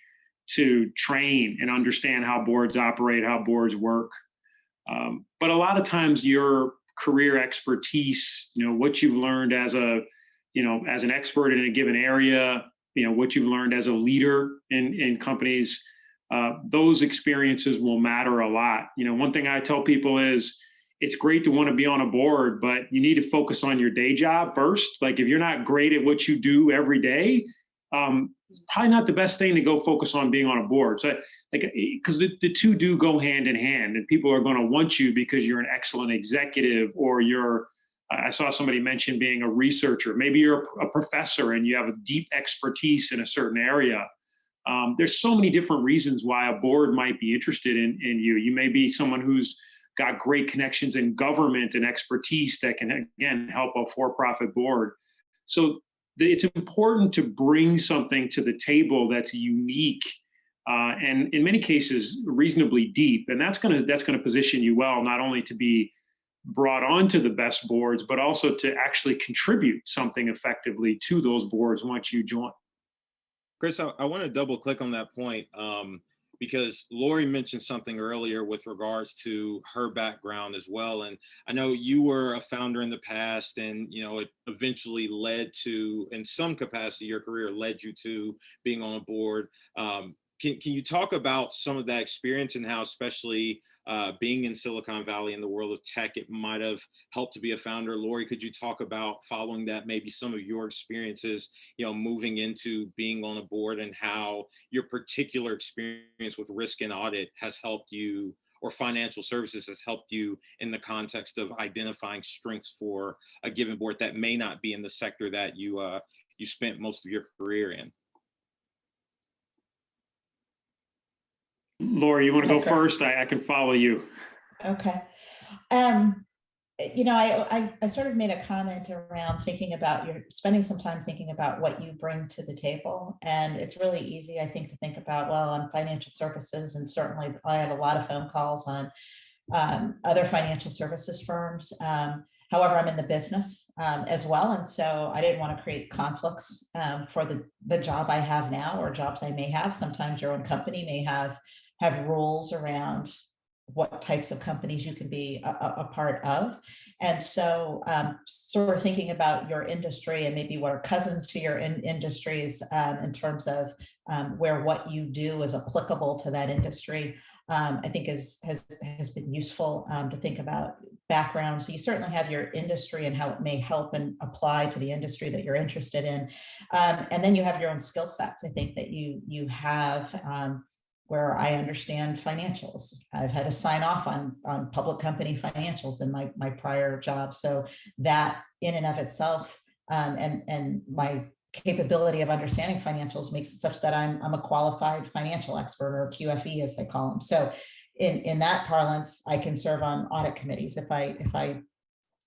to train and understand how boards operate, how boards work. But a lot of times your career expertise, what you've learned as an expert in a given area, what you've learned as a leader in companies, those experiences will matter a lot. One thing I tell people is, it's great to want to be on a board, but you need to focus on your day job first. Like, if you're not great at what you do every day, it's probably not the best thing to go focus on being on a board. So, because the two do go hand in hand, and people are going to want you because you're an excellent executive, or I saw somebody mention being a researcher. Maybe you're a professor and you have a deep expertise in a certain area. There's so many different reasons why a board might be interested in you. You may be someone who's got great connections in government and expertise that can, again, help a for-profit board. So it's important to bring something to the table that's unique, and in many cases reasonably deep, and that's going to position you well, not only to be brought onto the best boards, but also to actually contribute something effectively to those boards once you join. Chris, I want to double click on that point, because Lori mentioned something earlier with regards to her background as well. And I know you were a founder in the past, and it eventually led to, in some capacity, your career led you to being on a board. Can you talk about some of that experience and how, especially being in Silicon Valley in the world of tech, it might have helped to be a founder? Lori, could you talk about, following that, maybe some of your experiences, moving into being on a board, and how your particular experience with risk and audit has helped you, or financial services has helped you in the context of identifying strengths for a given board that may not be in the sector that you spent most of your career in? Lori, you want to go first? I can follow you. Okay. I sort of made a comment around thinking about spending some time thinking about what you bring to the table. And it's really easy, I think, to think about, well, I'm financial services, and certainly I had a lot of phone calls on other financial services firms. However, I'm in the business as well. And so I didn't want to create conflicts for the job I have now, or jobs I may have. Sometimes your own company may have rules around what types of companies you can be a part of. And so sort of thinking about your industry and maybe what are cousins to your industries in terms of where what you do is applicable to that industry. I think has been useful to think about background. So you certainly have your industry and how it may help and apply to the industry that you're interested in. And then you have your own skill sets. I think that you have where I understand financials. I've had to sign off on public company financials in my prior job. So that in and of itself, and my capability of understanding financials makes it such that I'm a qualified financial expert, or QFE as they call them. So in that parlance, I can serve on audit committees if I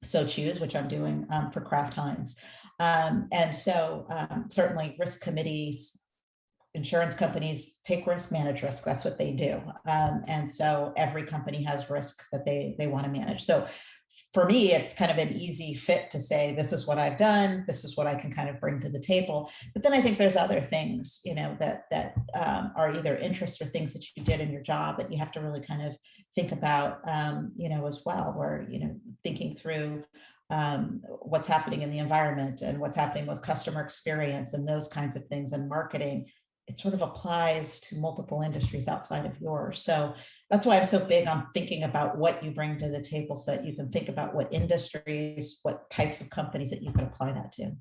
so choose, which I'm doing for Kraft Heinz. And so certainly risk committees, insurance companies take risk, manage risk. That's what they do. And so every company has risk that they want to manage. So for me, it's kind of an easy fit to say, this is what I've done. This is what I can kind of bring to the table. But then I think there's other things, that are either interests or things that you did in your job that you have to really kind of think about, as well, where, thinking through what's happening in the environment and what's happening with customer experience and those kinds of things, and marketing. It sort of applies to multiple industries outside of yours. So that's why I'm so big on thinking about what you bring to the table, so that you can think about what industries, what types of companies that you can apply that to.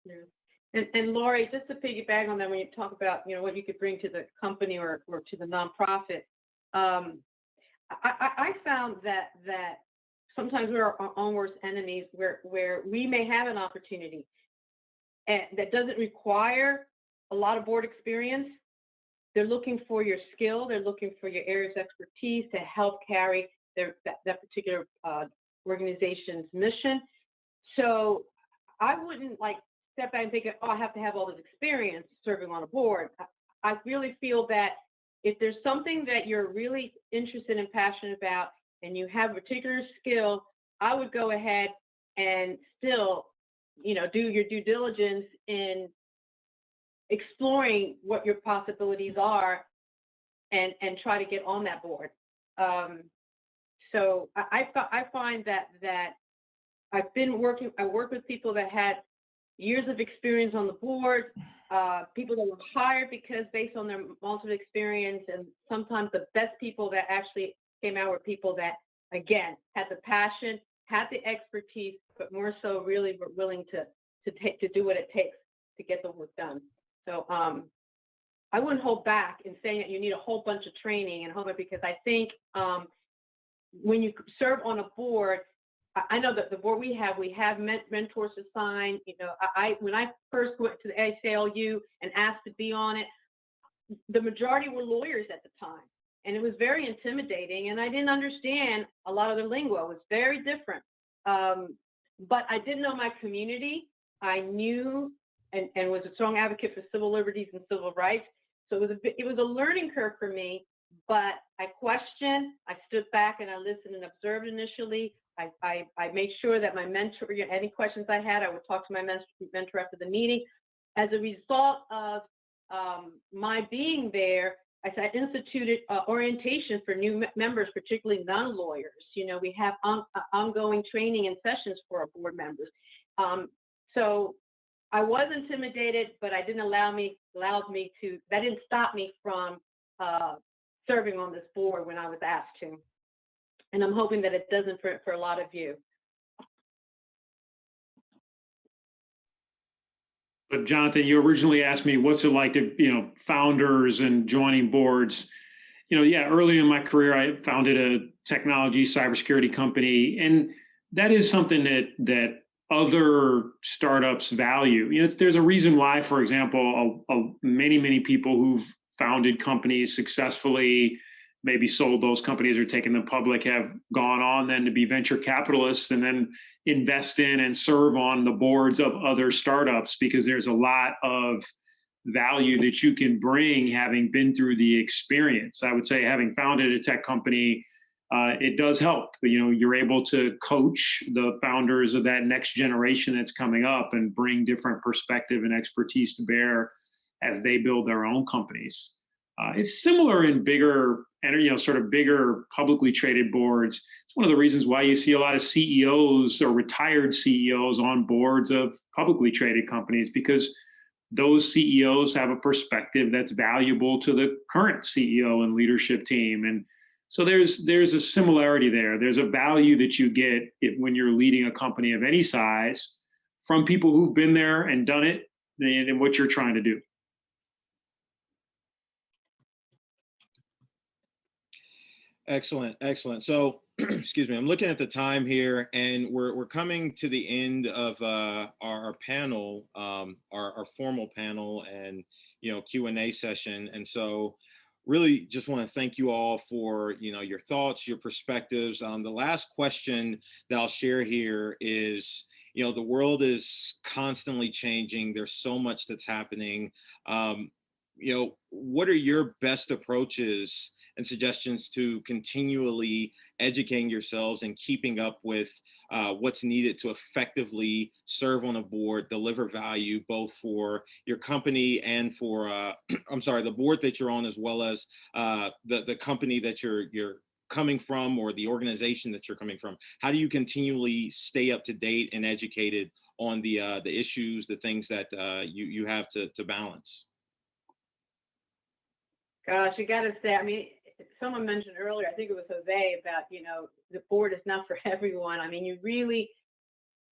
Yeah. And Lori, just to piggyback on that, when you talk about, what you could bring to the company or to the nonprofit, I found that sometimes we're our own worst enemies, where we may have an opportunity and that doesn't require a lot of board experience. They're looking for your skill. They're looking for your areas of expertise to help carry that particular organization's mission. So I wouldn't step back and think, oh, I have to have all this experience serving on a board. I really feel that if there's something that you're really interested and passionate about, and you have a particular skill, I would go ahead and still, do your due diligence in exploring what your possibilities are, and try to get on that board. So I find that I work with people that had years of experience on the board, people that were hired because based on their multiple experience, and sometimes the best people that actually came out were people that, again, had the passion, had the expertise, but more so really were willing to do what it takes to get the work done. So I wouldn't hold back in saying that you need a whole bunch of training, because I think when you serve on a board, I know that the board we have mentors assigned. When I first went to the ACLU and asked to be on it, the majority were lawyers at the time, and it was very intimidating, and I didn't understand a lot of the lingo. It was very different, but I did know my community. I knew and was a strong advocate for civil liberties and civil rights. So it was a learning curve for me, but I questioned, I stood back and I listened and observed initially. I made sure that my mentor, any questions I had, I would talk to my mentor after the meeting. As a result of my being there, I instituted orientation for new members, particularly non-lawyers. We have ongoing training and sessions for our board members. So I was intimidated, but that didn't stop me from serving on this board when I was asked to. And I'm hoping that it doesn't for a lot of you. But Jonathan, you originally asked me, what's it like to, founders and joining boards? Early in my career, I founded a technology cybersecurity company, and that is something that other startups value. There's a reason why, for example, many people who've founded companies successfully, maybe sold those companies or taken them public, have gone on then to be venture capitalists and then invest in and serve on the boards of other startups, because there's a lot of value that you can bring having been through the experience. I would say, having founded a tech company, it does help. You're able to coach the founders of that next generation that's coming up and bring different perspective and expertise to bear as they build their own companies. It's similar in bigger, sort of bigger publicly traded boards. It's one of the reasons why you see a lot of CEOs or retired CEOs on boards of publicly traded companies, because those CEOs have a perspective that's valuable to the current CEO and leadership team. And so there's a similarity there. There's a value that you get when you're leading a company of any size from people who've been there and done it and what you're trying to do. Excellent, excellent. So, excuse me, I'm looking at the time here, and we're coming to the end of our panel, our formal panel, and Q&A session. And so, really, just want to thank you all for your thoughts, your perspectives. The last question that I'll share here is, the world is constantly changing. There's so much that's happening. What are your best approaches and suggestions to continually educating yourselves and keeping up with what's needed to effectively serve on a board, deliver value both for your company and for, the board that you're on, as well as the company that you're coming from, or the organization that you're coming from? How do you continually stay up to date and educated on the issues, the things that you have to balance? Gosh, you got to say, I mean, someone mentioned earlier, I think it was Jose, about, the board is not for everyone. I mean, you really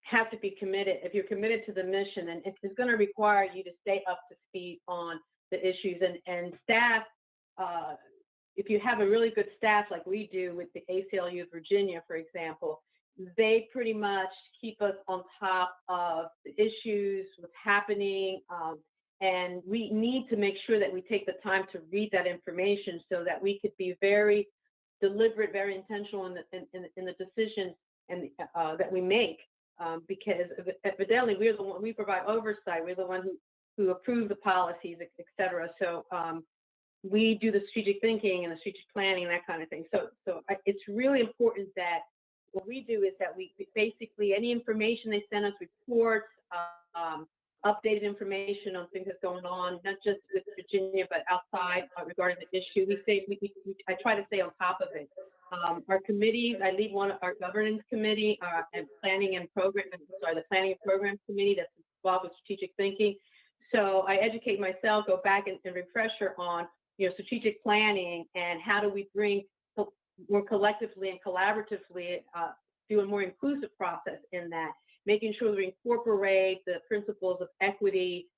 have to be committed. If you're committed to the mission, and it's going to require you to stay up to speed on the issues, and staff, if you have a really good staff like we do with the ACLU of Virginia, for example, they pretty much keep us on top of the issues, what's happening, and we need to make sure that we take the time to read that information so that we could be very deliberate, very intentional in the decisions that we make. Because evidently we're the one, we provide oversight. We're the one who approve the policies, et cetera. So we do the strategic thinking and the strategic planning and that kind of thing. So it's really important that what we do is that we basically, any information they send us, reports, updated information on things that's going on, not just with Virginia, but outside regarding the issue. I try to stay on top of it. Our committees, I lead one of our governance committee and the planning and program committee that's involved with strategic thinking. So I educate myself, go back and refresher on strategic planning, and how do we bring more collectively and collaboratively do a more inclusive process in that, making sure we incorporate the principles of equity,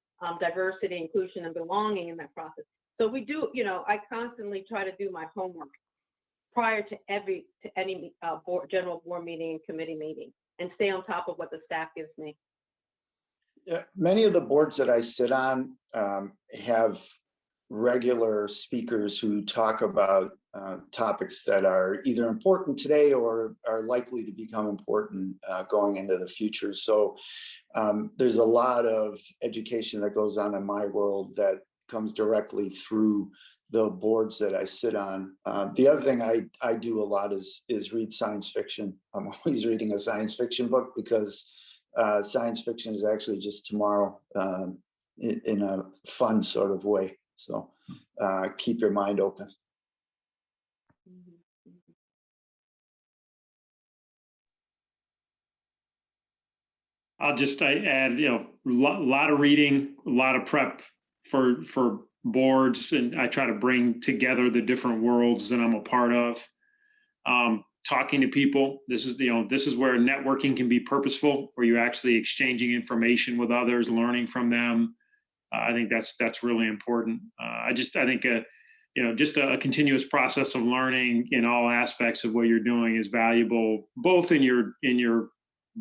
diversity, inclusion, and belonging in that process. So we do, I constantly try to do my homework prior to any general board meeting and committee meeting, and stay on top of what the staff gives me. Yeah, many of the boards that I sit on have regular speakers who talk about topics that are either important today or are likely to become important going into the future. So there's a lot of education that goes on in my world that comes directly through the boards that I sit on. The other thing I do a lot is read science fiction. I'm always reading a science fiction book, because science fiction is actually just tomorrow in a fun sort of way. So keep your mind open. I'll just add, a lot of reading, a lot of prep for boards, and I try to bring together the different worlds that I'm a part of. Talking to people, this is where networking can be purposeful, where you're actually exchanging information with others, learning from them. I think that's really important. I think just a continuous process of learning in all aspects of what you're doing is valuable, both in your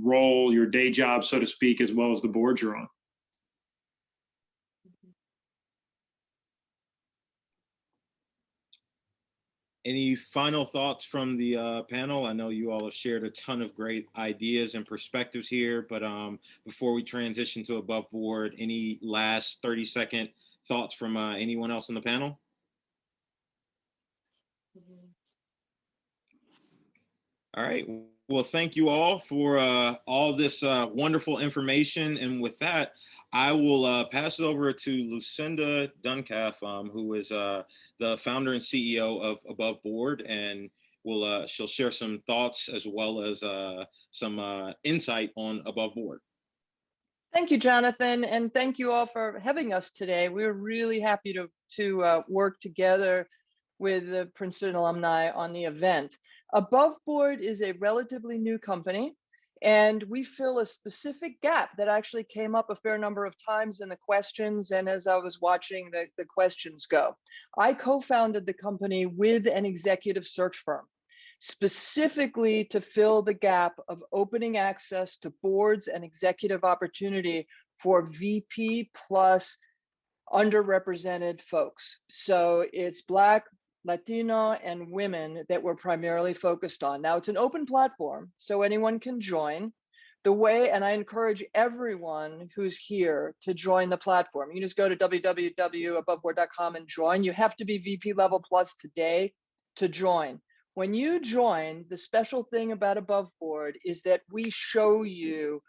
role, your day job, so to speak, as well as the board you're on. Any final thoughts from the panel? I know you all have shared a ton of great ideas and perspectives here, but before we transition to above board, any last 30-second thoughts from anyone else on the panel? All right. Well, thank you all for all this wonderful information. And with that, I will pass it over to Lucinda Duncalf, who is the founder and CEO of AboveBoard, and she'll share some thoughts as well as some insight on AboveBoard. Thank you, Jonathan, and thank you all for having us today. We're really happy to work together with the Princeton alumni on the event. AboveBoard is a relatively new company, and we fill a specific gap that actually came up a fair number of times in the questions and as I was watching the questions go. I co-founded the company with an executive search firm, specifically to fill the gap of opening access to boards and executive opportunity for VP plus underrepresented folks. So it's Black, Latino, and women that we're primarily focused on. Now it's an open platform, so anyone can join. The way, and I encourage everyone who's here to join the platform. You just go to www.aboveboard.com and join. You have to be VP level plus today to join. When you join, the special thing about AboveBoard is that we show you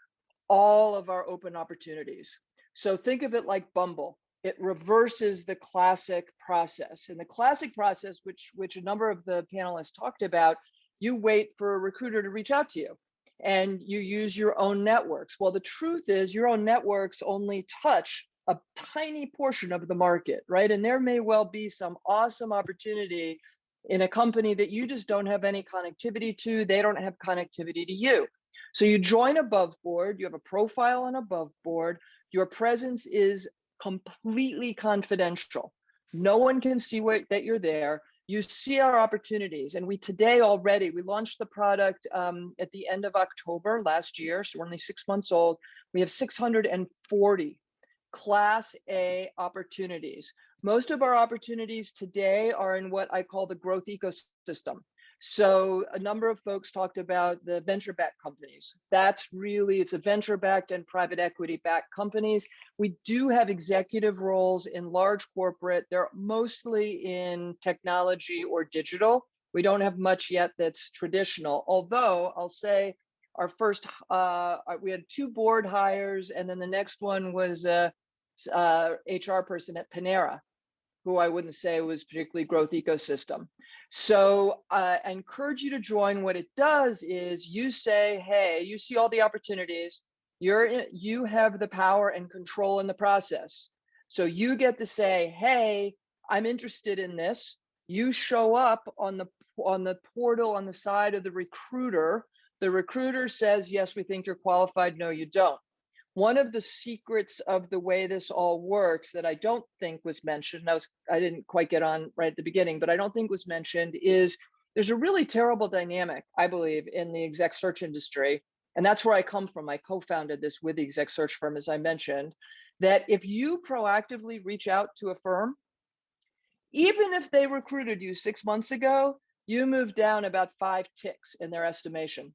all of our open opportunities. So think of it like Bumble. It reverses the classic process. And the classic process, which a number of the panelists talked about, you wait for a recruiter to reach out to you and you use your own networks. Well, the truth is your own networks only touch a tiny portion of the market, right? And there may well be some awesome opportunity in a company that you just don't have any connectivity to, they don't have connectivity to you. So you join AboveBoard, you have a profile on AboveBoard, your presence is completely confidential. No one can see that you're there. You see our opportunities. And we launched the product at the end of October last year, so we're only 6 months old. We have 640 Class A opportunities. Most of our opportunities today are in what I call the growth ecosystem. So a number of folks talked about the venture-backed companies. It's a venture-backed and private equity-backed companies. We do have executive roles in large corporate. They're mostly in technology or digital. We don't have much yet that's traditional, although I'll say our first, we had 2 board hires, and then the next one was a HR person at Panera, who I wouldn't say was particularly growth ecosystem. So I encourage you to join. What it does is you say, hey, you see all the opportunities, you have the power and control in the process. So you get to say, hey, I'm interested in this. You show up on the portal on the side of the recruiter. The recruiter says, yes, we think you're qualified. No, you don't. One of the secrets of the way this all works that I don't think was mentioned, I didn't quite get on right at the beginning, but I don't think was mentioned, is there's a really terrible dynamic, I believe, in the exec search industry. And that's where I come from. I co-founded this with the exec search firm, as I mentioned, that if you proactively reach out to a firm, even if they recruited you 6 months ago, you move down about 5 ticks in their estimation.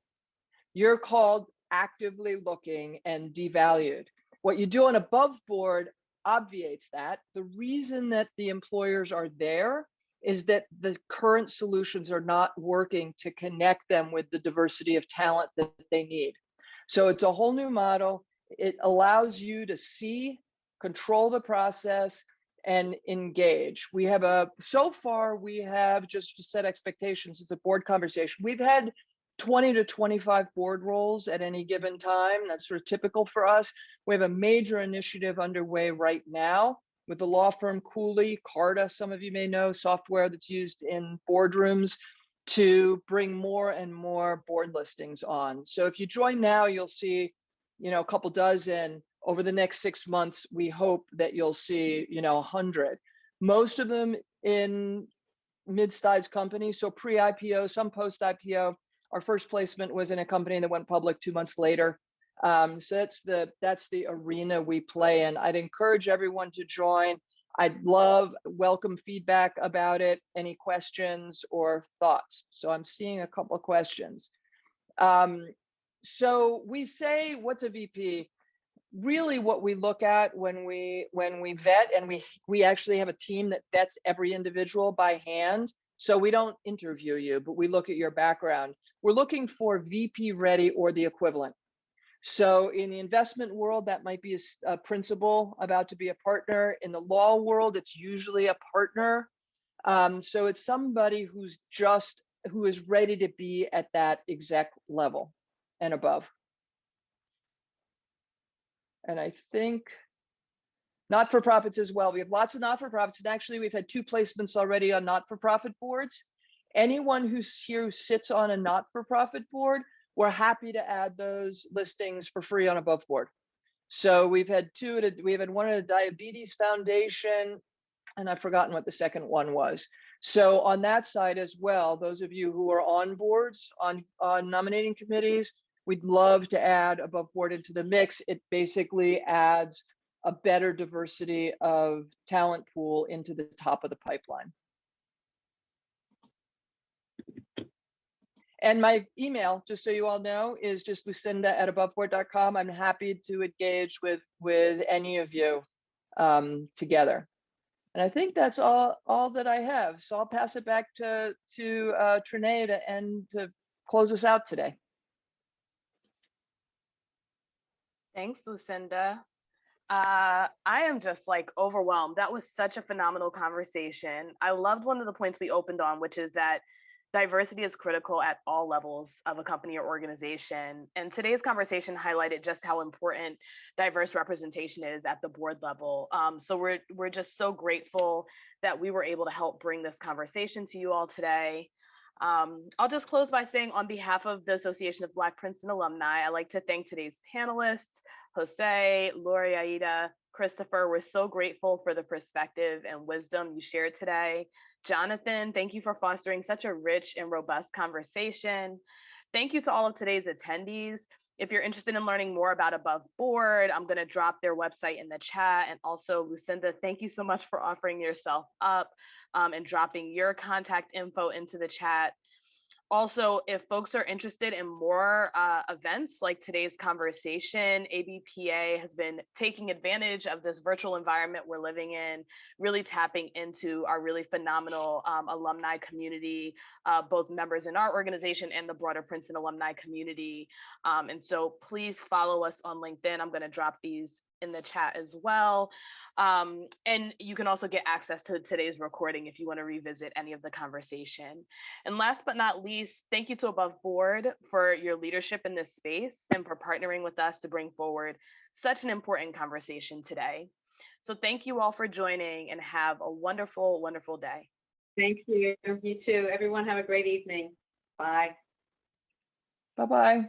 You're called actively looking and devalued. What you do on AboveBoard obviates that. The reason that the employers are there is that the current solutions are not working to connect them with the diversity of talent that they need. So it's a whole new model. It allows you to see, control the process, and engage. So far we have, just to set expectations, it's a board conversation. We've had 20 to 25 board roles at any given time. That's sort of typical for us. We have a major initiative underway right now with the law firm Cooley, Carta, some of you may know, software that's used in boardrooms, to bring more and more board listings on. So if you join now, you'll see, a couple dozen. Over the next 6 months, we hope that you'll see, 100. Most of them in mid-sized companies, so pre-IPO, some post-IPO. Our first placement was in a company that went public 2 months later. So that's the arena we play in. I'd encourage everyone to join. I'd welcome feedback about it, any questions or thoughts. So I'm seeing a couple of questions. So we say, what's a VP? Really what we look at when we vet, and we actually have a team that vets every individual by hand. So we don't interview you, but we look at your background. We're looking for VP ready or the equivalent. So in the investment world, that might be a principal about to be a partner. In the law world, it's usually a partner. So it's somebody who is ready to be at that exec level and above. And I think not-for-profits as well. We have lots of not-for-profits, and actually we've had 2 placements already on not-for-profit boards. Anyone who's here who sits on a not-for-profit board, we're happy to add those listings for free on AboveBoard. So we've had 2, we had one at a Diabetes Foundation, and I've forgotten what the second one was. So on that side as well, those of you who are on boards, on nominating committees, we'd love to add AboveBoard into the mix. It basically adds a better diversity of talent pool into the top of the pipeline. And my email, just so you all know, is just lucinda@aboveboard.com. I'm happy to engage with any of you together. And I think that's all that I have. So I'll pass it back to Trinae to close us out today. Thanks, Lucinda. I am just like overwhelmed. That was such a phenomenal conversation. I loved one of the points we opened on, which is that diversity is critical at all levels of a company or organization. And today's conversation highlighted just how important diverse representation is at the board level. So we're just so grateful that we were able to help bring this conversation to you all today. I'll just close by saying, on behalf of the Association of Black Princeton Alumni, I'd like to thank today's panelists, Jose, Lori, Aida, Christopher. We're so grateful for the perspective and wisdom you shared today. Jonathan, thank you for fostering such a rich and robust conversation. Thank you to all of today's attendees. If you're interested in learning more about AboveBoard, I'm going to drop their website in the chat. And also, Lucinda, thank you so much for offering yourself up and dropping your contact info into the chat. Also, if folks are interested in more events like today's conversation, ABPA has been taking advantage of this virtual environment we're living in, really tapping into our really phenomenal alumni community, both members in our organization and the broader Princeton alumni community. And so please follow us on LinkedIn. I'm going to drop these in the chat as well. And you can also get access to today's recording if you want to revisit any of the conversation. And last but not least, thank you to AboveBoard for your leadership in this space and for partnering with us to bring forward such an important conversation today. So thank you all for joining, and have a wonderful, wonderful day. Thank you. You too. Everyone have a great evening. Bye. Bye-bye.